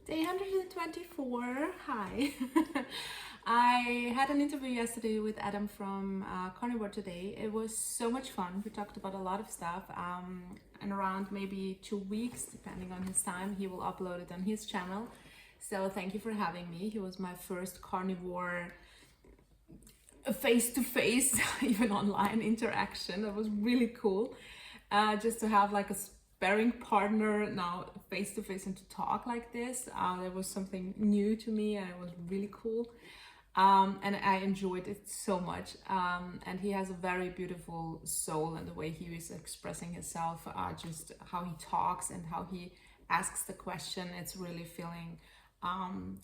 Day 124. Hi. I had an interview yesterday with Adam from Carnivore today. It was so much fun. We talked about a lot of stuff. And around maybe 2 weeks, depending on his time, he will upload it on his channel. So thank you for having me. He was my first carnivore face-to-face, even online interaction. That was really cool. Just to have like a sparring partner now face to face and to talk like this. That was something new to me and it was really cool. And I enjoyed it so much. And he has a very beautiful soul, and the way he is expressing himself, just how he talks and how he asks the question, it's really feeling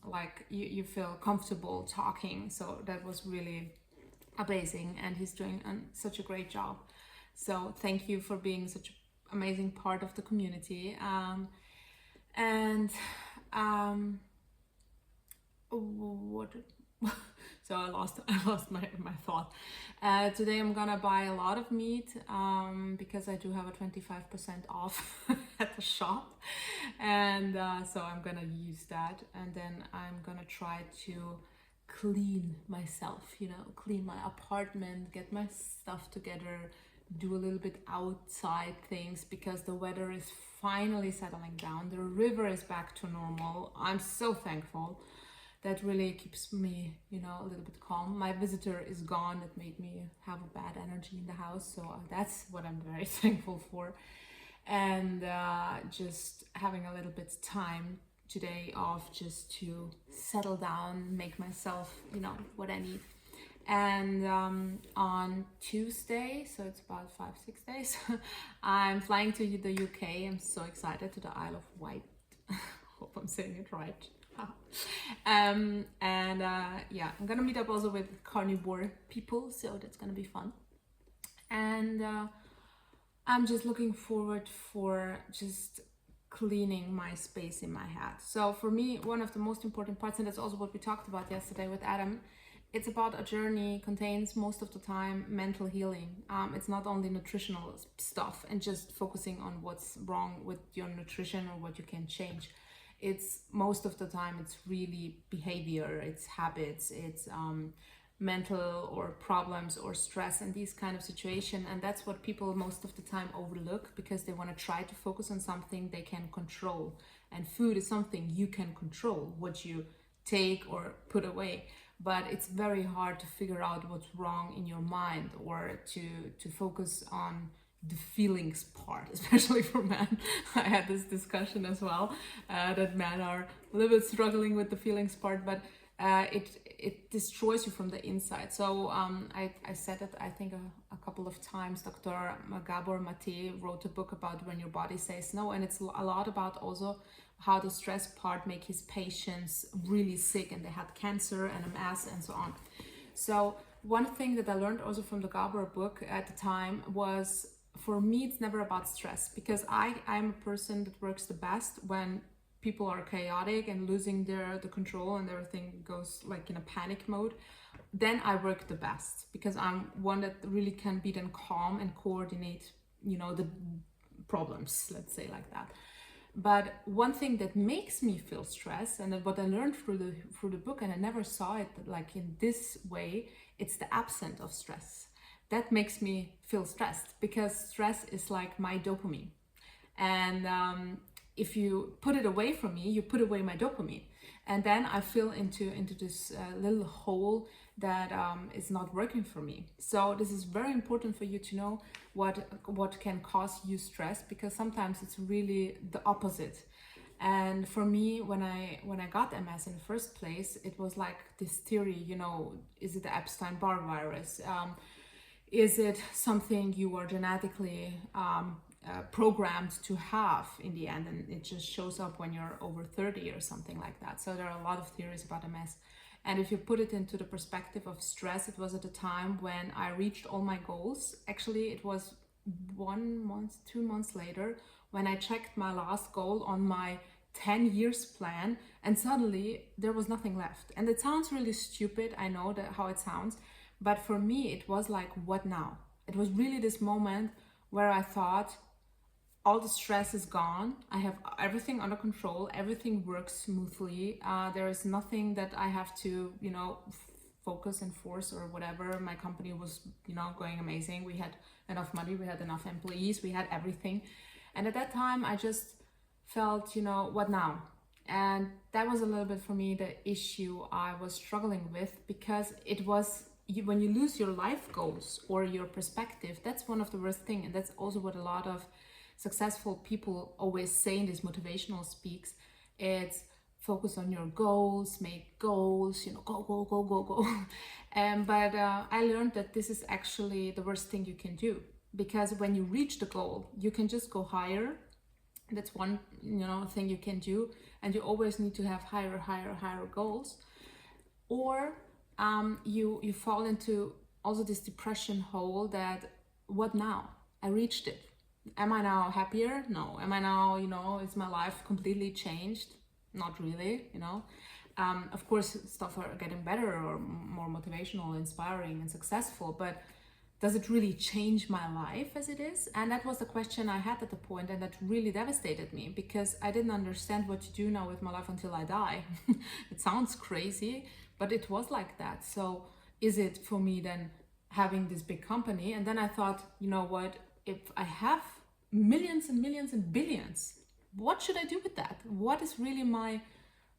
like you feel comfortable talking. So that was really amazing, and he's doing such a great job. So thank you for being such an amazing part of the community. And what so I lost my thought. Today I'm gonna buy a lot of meat because I do have a 25% off at the shop, and so I'm gonna use that, and then I'm gonna try to clean myself, clean my apartment, get my stuff together, do a little bit outside things, because the weather is finally settling down. The river is back to normal. I'm so thankful. That really keeps me, a little bit calm. My visitor is gone. That made me have a bad energy in the house. So that's what I'm very thankful for. And just having a little bit time today off just to settle down, make myself, what I need. And on Tuesday, so it's about 5-6 days, I'm flying to the UK. I'm so excited, to the Isle of Wight. Hope I'm saying it right. And yeah, I'm gonna meet up also with carnivore people, so that's gonna be fun. And I'm just looking forward for just cleaning my space in my head. So for me, one of the most important parts, and that's also what we talked about yesterday with Adam, it's about a journey, contains most of the time mental healing. It's not only nutritional stuff and just focusing on what's wrong with your nutrition or what you can change. It's most of the time it's really behavior, it's habits, it's mental or problems or stress and these kind of situation. And that's what people most of the time overlook, because they want to try to focus on something they can control. And food is something you can control, what you take or put away. But it's very hard to figure out what's wrong in your mind, or to focus on the feelings part, especially for men. I had this discussion as well, that men are a little bit struggling with the feelings part, but it destroys you from the inside. So I said it, I think a couple of times. Dr. Gabor Mate wrote a book about When Your Body Says No, and it's a lot about also how the stress part make his patients really sick, and they had cancer and MS and so on. So one thing that I learned also from the Gabor book at the time was, for me, it's never about stress, because I'm a person that works the best when people are chaotic and losing the control, and everything goes like in a panic mode. Then I work the best, because I'm one that really can be then calm and coordinate, the problems, let's say like that. But one thing that makes me feel stress, and what I learned through the book, and I never saw it like in this way, it's the absence of stress. That makes me feel stressed, because stress is like my dopamine. And if you put it away from me, you put away my dopamine. And then I feel into this little hole that is not working for me. So this is very important for you to know what can cause you stress, because sometimes it's really the opposite. And for me, when I got MS in the first place, it was like this theory, is it the Epstein-Barr virus? Is it something you are genetically programmed to have in the end, and it just shows up when you're over 30 or something like that? So there are a lot of theories about MS. And if you put it into the perspective of stress, it was at a time when I reached all my goals. Actually, it was 1 month, 2 months later, when I checked my last goal on my 10 years plan, and suddenly there was nothing left. And it sounds really stupid, I know that how it sounds, but for me it was like, what now? It was really this moment where I thought, all the stress is gone. I have everything under control. Everything works smoothly. There is nothing that I have to, you know, focus and force or whatever. My company was, you know, going amazing. We had enough money. We had enough employees. We had everything. And at that time, I just felt, you know, what now? And that was a little bit for me the issue I was struggling with, because it was when you lose your life goals or your perspective, that's one of the worst things. And that's also what a lot of successful people always say in these motivational speaks. It's focus on your goals, make goals, you know, go, go, go, go, go. But I learned that this is actually the worst thing you can do, because when you reach the goal, you can just go higher. That's one, you know, thing you can do, and you always need to have higher, higher, higher goals. Or you fall into also this depression hole that, what now? I reached it. Am I now happier? No. Am I now, you know, is my life completely changed? Not really, you know. Of course, stuff are getting better or more motivational, inspiring, and successful, but does it really change my life as it is? And that was the question I had at the point, and that really devastated me, because I didn't understand what to do now with my life until I die. It sounds crazy, but it was like that. So is it for me then having this big company? And then I thought, you know what, if I have millions and millions and billions, what should I do with that? What is really my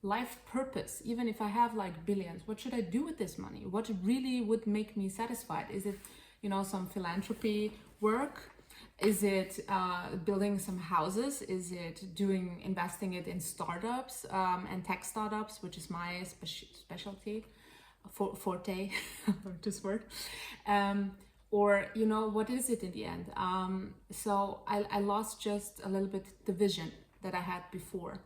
life purpose? Even if I have like billions, what should I do with this money? What really would make me satisfied? Is it, you know, some philanthropy work? Is it building some houses? Is it investing it in startups and tech startups, which is my specialty, forte, this word. Or, you know, what is it in the end? So I lost just a little bit the vision that I had before.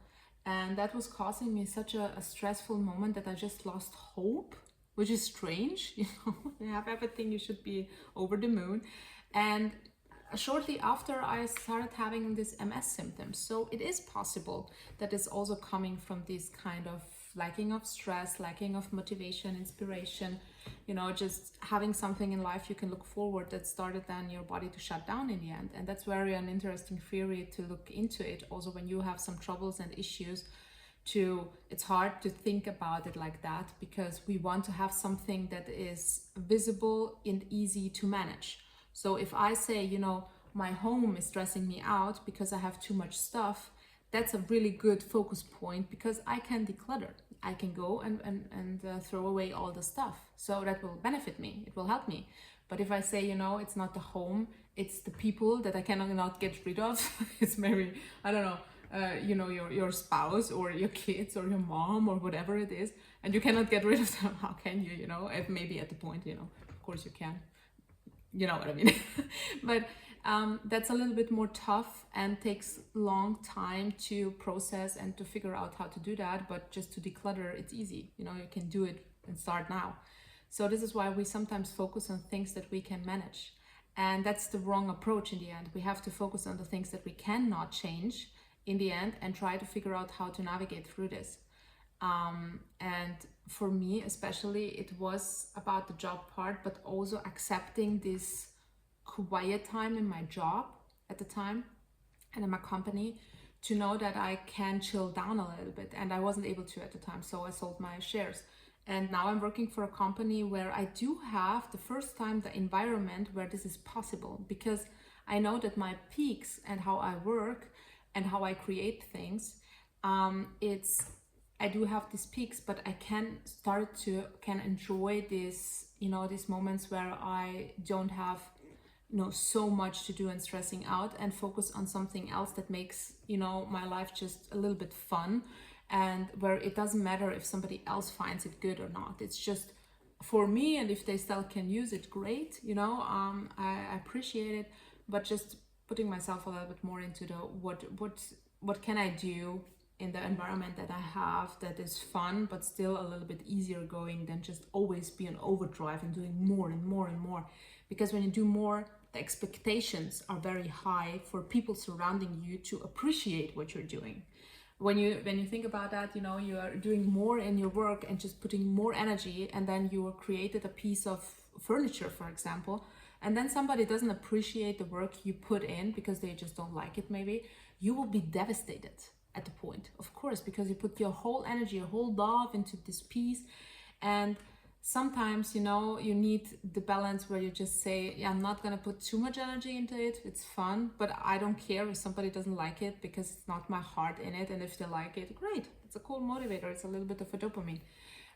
And that was causing me such a stressful moment that I just lost hope, which is strange. You know, you have everything, you should be over the moon. And shortly after, I started having this MS symptoms. So it is possible that it's also coming from this kind of lacking of stress, lacking of motivation, inspiration, you know, just having something in life you can look forward that started then your body to shut down in the end. And that's very an interesting theory to look into it. Also, when you have some troubles and issues, it's hard to think about it like that, because we want to have something that is visible and easy to manage. So if I say, you know, my home is stressing me out because I have too much stuff, that's a really good focus point, because I can declutter. I can go and throw away all the stuff. So that will benefit me. It will help me. But if I say, you know, it's not the home, it's the people that I cannot get rid of. It's maybe, I don't know, you know, your spouse or your kids or your mom or whatever it is, and you cannot get rid of them. How can you, you know? If maybe at the point, you know, of course you can. You know what I mean? But that's a little bit more tough and takes long time to process and to figure out how to do that. But just to declutter, it's easy. You know, you can do it and start now. So this is why we sometimes focus on things that we can manage. And that's the wrong approach in the end. We have to focus on the things that we cannot change in the end and try to figure out how to navigate through this. And for me especially, it was about the job part, but also accepting this quiet time in my job at the time and in my company, to know that I can chill down a little bit, and I wasn't able to at the time, so I sold my shares. And now I'm working for a company where I do have the first time the environment where this is possible, because I know that my peaks and how I work and how I create things, I do have these peaks, but I can enjoy this, you know, these moments where I don't have, you know, so much to do and stressing out, and focus on something else that makes, you know, my life just a little bit fun, and where it doesn't matter if somebody else finds it good or not. It's just for me, and if they still can use it, great, you know. I appreciate it, but just putting myself a little bit more into the what can I do in the environment that I have that is fun, but still a little bit easier going than just always be on overdrive and doing more and more and more. Because when you do more, the expectations are very high for people surrounding you to appreciate what you're doing. When you think about that, you know, you are doing more in your work and just putting more energy, and then you created a piece of furniture, for example, and then somebody doesn't appreciate the work you put in because they just don't like it, maybe, you will be devastated at the point, of course, because you put your whole energy, your whole love into this piece. And sometimes, you know, you need the balance where you just say, yeah, I'm not gonna put too much energy into it, it's fun, but I don't care if somebody doesn't like it, because it's not my heart in it. And if they like it, great, it's a cool motivator, it's a little bit of a dopamine.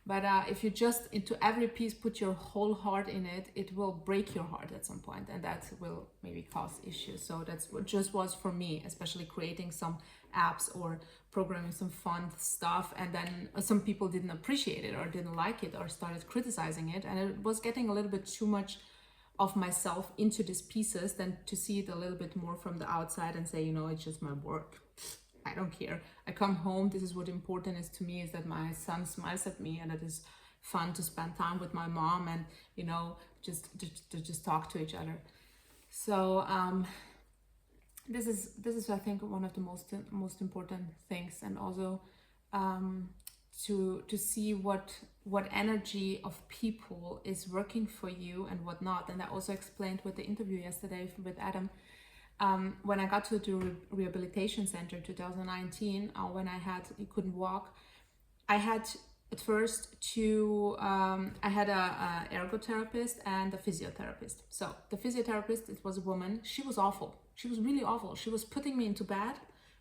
But if you just into every piece put your whole heart in it, it will break your heart at some point, and that will maybe cause issues. So that's what just was for me, especially creating some apps or programming some fun stuff, and then some people didn't appreciate it or didn't like it or started criticizing it, and it was getting a little bit too much of myself into these pieces than to see it a little bit more from the outside and say, you know, it's just my work. I don't care. I come home, this is what important is to me, is that my son smiles at me, and it is fun to spend time with my mom, and, you know, just talk to each other. So this is I think one of the most important things, and also to see what energy of people is working for you and what not. And I also explained with the interview yesterday with Adam, when I got to the Rehabilitation Center 2019, when I couldn't walk, I had at first I had a ergotherapist and a physiotherapist. So the physiotherapist, it was a woman. She was awful. She was really awful. She was putting me into bed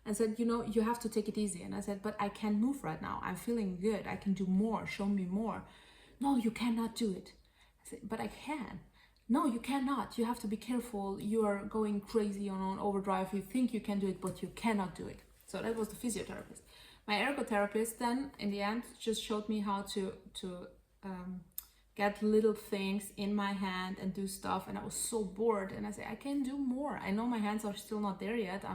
and said, you know, you have to take it easy. And I said, but I can't move right now. I'm feeling good. I can do more. Show me more. No, you cannot do it. I said, but I can. No, you cannot. You have to be careful. You are going crazy on overdrive. You think you can do it, but you cannot do it. So that was the physiotherapist. My ergotherapist then, in the end, just showed me how to get little things in my hand and do stuff. And I was so bored. And I said, I can do more. I know my hands are still not there yet.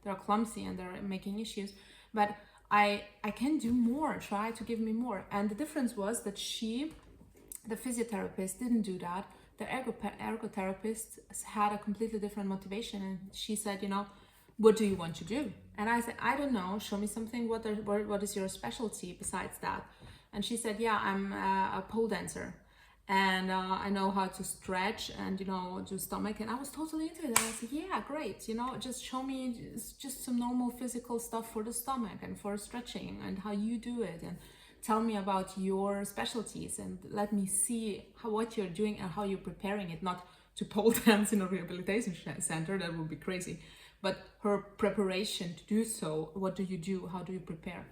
They're clumsy and they're making issues. But I can do more. Try to give me more. And the difference was that the physiotherapist, didn't do that. The ergotherapist had a completely different motivation, and she said, you know, what do you want to do? And I said, I don't know, show me something. What is your specialty besides that? And she said, yeah, I'm a pole dancer, and I know how to stretch and, you know, do stomach. And I was totally into it. And I said, yeah, great, you know, just show me just some normal physical stuff for the stomach and for stretching and how you do it, and tell me about your specialties, and let me see what you're doing and how you're preparing it. Not to pole dance in a rehabilitation center, that would be crazy, but her preparation to do so. What do you do? How do you prepare?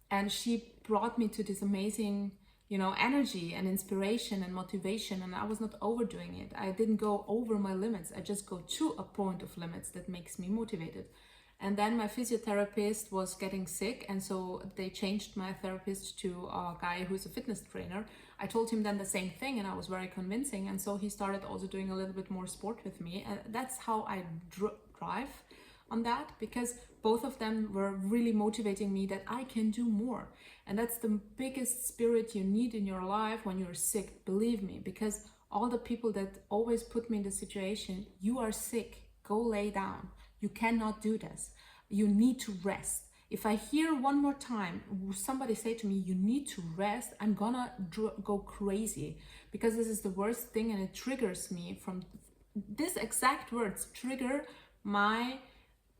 And she brought me to this amazing, you know, energy and inspiration and motivation, and I was not overdoing it. I didn't go over my limits. I just go to a point of limits that makes me motivated. And then my physiotherapist was getting sick, and so they changed my therapist to a guy who's a fitness trainer. I told him then the same thing, and I was very convincing, and so he started also doing a little bit more sport with me. And that's how I drive on that, because both of them were really motivating me that I can do more. And that's the biggest spirit you need in your life when you're sick, believe me, because all the people that always put me in the situation, you are sick, go lay down. You cannot do this. You need to rest. If I hear one more time somebody say to me, you need to rest, I'm gonna go crazy, because this is the worst thing, and it triggers me. From this exact words trigger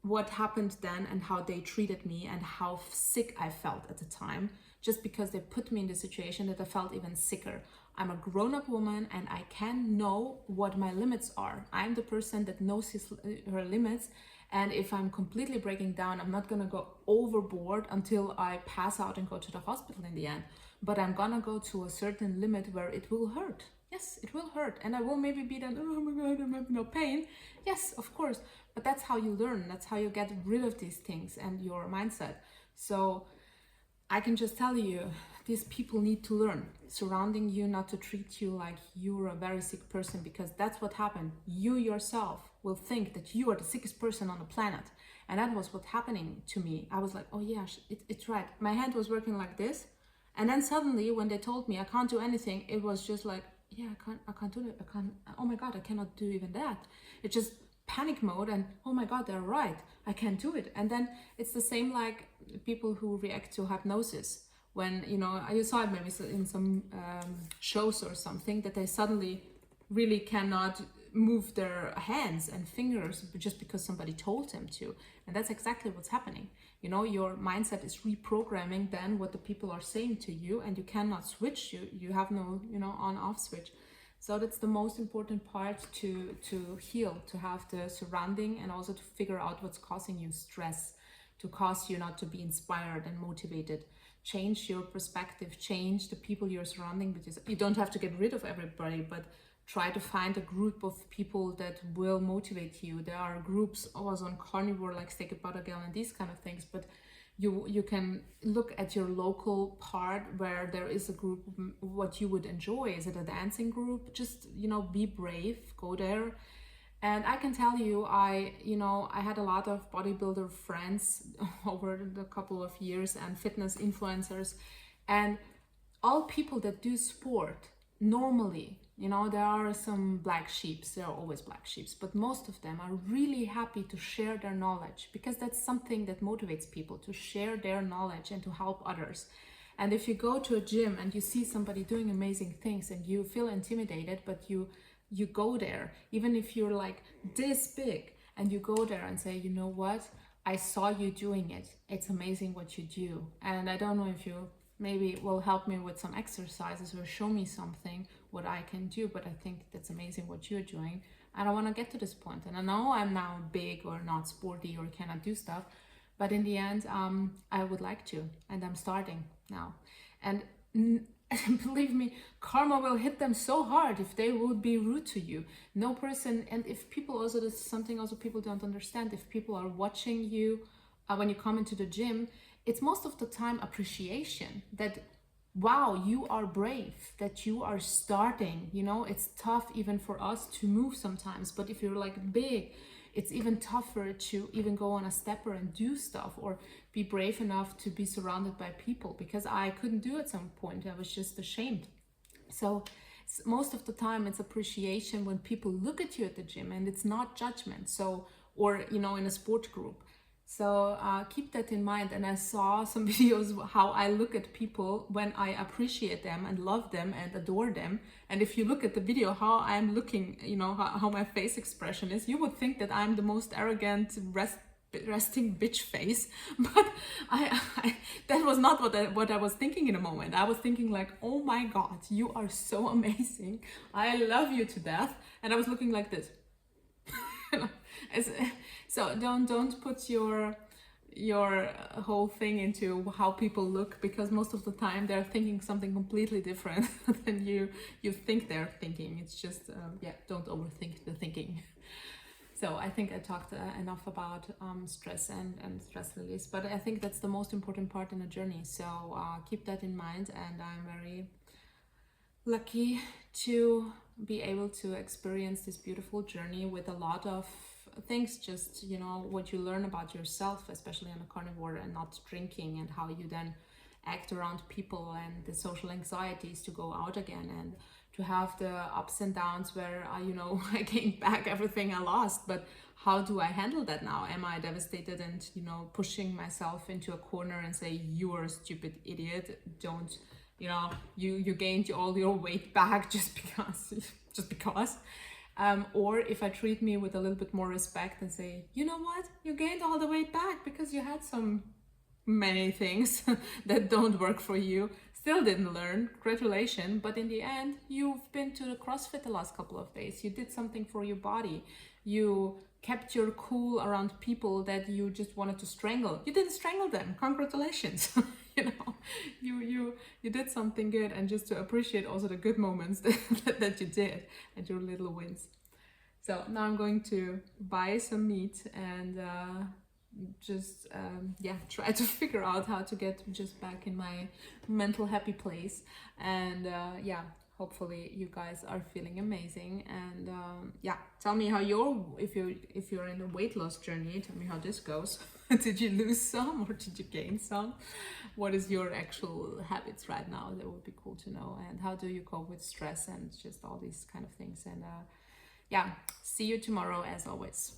what happened then, and how they treated me, and how sick I felt at the time, just because they put me in the situation that I felt even sicker. I'm a grown-up woman, and I can know what my limits are. I'm the person that knows her limits, and if I'm completely breaking down, I'm not gonna go overboard until I pass out and go to the hospital in the end, but I'm gonna go to a certain limit where it will hurt. Yes, it will hurt, and I will maybe be then, oh my God, I'm having no pain. Yes, of course, but that's how you learn. That's how you get rid of these things and your mindset. So I can just tell you, these people need to learn surrounding you, not to treat you like you're a very sick person, because that's what happened. You yourself will think that you are the sickest person on the planet. And that was what's happening to me. I was like, oh yeah, it's right. My hand was working like this. And then suddenly when they told me I can't do anything, it was just like, yeah, I can't do it. Oh my God, I cannot do even that. It's just panic mode, and oh my God, they're right. I can't do it. And then it's the same like people who react to hypnosis. When, you know, you saw it maybe in some shows or something, that they suddenly really cannot move their hands and fingers just because somebody told them to. And that's exactly what's happening. You know, your mindset is reprogramming then what the people are saying to you, and you cannot switch. You have no, you know, on-off switch. So that's the most important part to heal, to have the surrounding, and also to figure out what's causing you stress, to cause you not to be inspired and motivated. Change your perspective, change the people you're surrounding, because you don't have to get rid of everybody, but try to find a group of people that will motivate you. There are groups also on Carnivore, like Steak a Buttergirl and these kind of things, but you can look at your local part where there is a group, what you would enjoy. Is it a dancing group? Just, you know, be brave, go there. And I can tell you, I had a lot of bodybuilder friends over the couple of years, and fitness influencers, and all people that do sport normally, you know, there are some black sheeps, there are always black sheeps, but most of them are really happy to share their knowledge, because that's something that motivates people, to share their knowledge and to help others. And if you go to a gym and you see somebody doing amazing things and you feel intimidated, but you go there, even if you're like this big, and you go there and say, you know what, I saw you doing it, it's amazing what you do, and I don't know if you maybe will help me with some exercises or show me something what I can do, but I think that's amazing what you're doing, and I want to get to this point. And I know I'm now big or not sporty or cannot do stuff, but in the end, I would like to, and I'm starting now. And believe me, karma will hit them so hard if they would be rude to you. No person, and if people also, this is something also people don't understand, if people are watching you when you come into the gym, it's most of the time appreciation that, wow, you are brave, that you are starting. You know, it's tough even for us to move sometimes, but if you're like big, it's even tougher to even go on a stepper and do stuff, or be brave enough to be surrounded by people, because I couldn't do it at some point. I was just ashamed. So most of the time it's appreciation when people look at you at the gym, and it's not judgment. So, or, you know, in a sport group. So keep that in mind. And I saw some videos how I look at people when I appreciate them and love them and adore them. And if you look at the video how I'm looking, you know, how my face expression is, you would think that I'm the most arrogant resting bitch face. But I that was not what I was thinking in a moment. I was thinking like, oh my God, you are so amazing, I love you to death. And I was looking like this. So don't put your whole thing into how people look, because most of the time they're thinking something completely different than you think they're thinking. It's just don't overthink the thinking. So I think I talked enough about stress and stress release, but I think that's the most important part in the journey. So keep that in mind, and I'm very lucky to be able to experience this beautiful journey with a lot of things. Just, you know, what you learn about yourself, especially on a carnivore, and not drinking, and how you then act around people, and the social anxieties to go out again, and to have the ups and downs where you know, I gained back everything I lost. But how do I handle that now? Am I devastated and, you know, pushing myself into a corner and say, you are a stupid idiot, don't, you know, you gained all your weight back just because. Or if I treat me with a little bit more respect and say, you know what, you gained all the weight back because you had many things that don't work for you, still didn't learn, congratulations, but in the end, you've been to the CrossFit the last couple of days, you did something for your body, you kept your cool around people that you just wanted to strangle. You didn't strangle them, congratulations. You know, you did something good, and just to appreciate also the good moments that you did, and your little wins. So now I'm going to buy some meat and just try to figure out how to get just back in my mental happy place. And hopefully you guys are feeling amazing. And tell me how if you're in a weight loss journey, tell me how this goes. Did you lose some or did you gain some? What is your actual habits right now? That would be cool to know. And how do you cope with stress and just all these kind of things? And see you tomorrow as always.